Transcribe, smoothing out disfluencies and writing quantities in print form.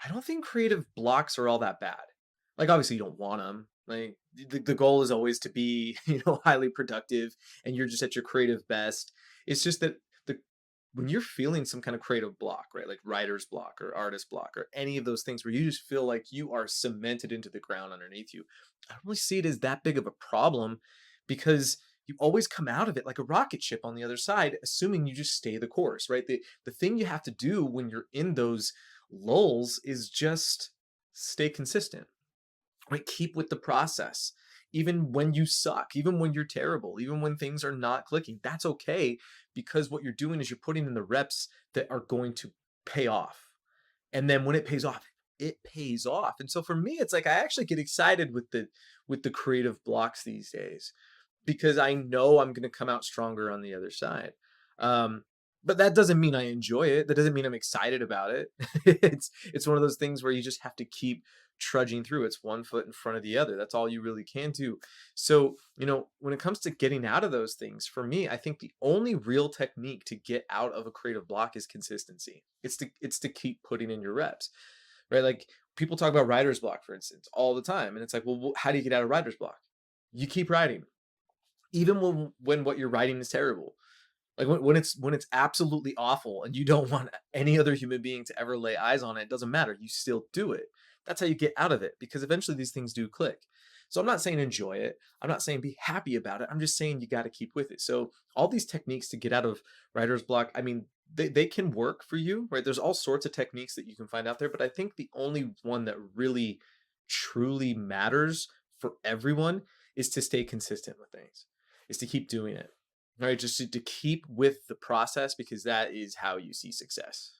I don't think creative blocks are all that bad. Like, obviously, you don't want them. Like, the goal is always to be, highly productive, and you're just at your creative best. It's just that the when you're feeling some kind of creative block, right, like writer's block or artist block or any of those things where you just feel like you are cemented into the ground underneath you, I don't really see it as that big of a problem because you always come out of it like a rocket ship on the other side, assuming you just stay the course, right? The thing you have to do when you're in those lulls is just stay consistent, right? Keep with the process. Even when you suck, even when you're terrible, even when things are not clicking, that's okay because what you're doing is you're putting in the reps that are going to pay off. And then when it pays off. And so for me, it's like I actually get excited with the creative blocks these days because I know I'm going to come out stronger on the other side. Um, but that doesn't mean I enjoy it. That doesn't mean I'm excited about it. It's one of those things where you just have to keep trudging through. It's one foot in front of the other. That's all you really can do. So, when it comes to getting out of those things, for me, I think the only real technique to get out of a creative block is consistency. It's to keep putting in your reps, right? Like people talk about writer's block, for instance, all the time, and it's like, well, how do you get out of writer's block? You keep writing even when what you're writing is terrible. Like when it's absolutely awful and you don't want any other human being to ever lay eyes on it, it doesn't matter. You still do it. That's how you get out of it because eventually these things do click. So I'm not saying enjoy it. I'm not saying be happy about it. I'm just saying you got to keep with it. So all these techniques to get out of writer's block, I mean, they can work for you, right? There's all sorts of techniques that you can find out there, but I think the only one that really truly matters for everyone is to stay consistent with things, is to keep doing it. Right, just to keep with the process because that is how you see success.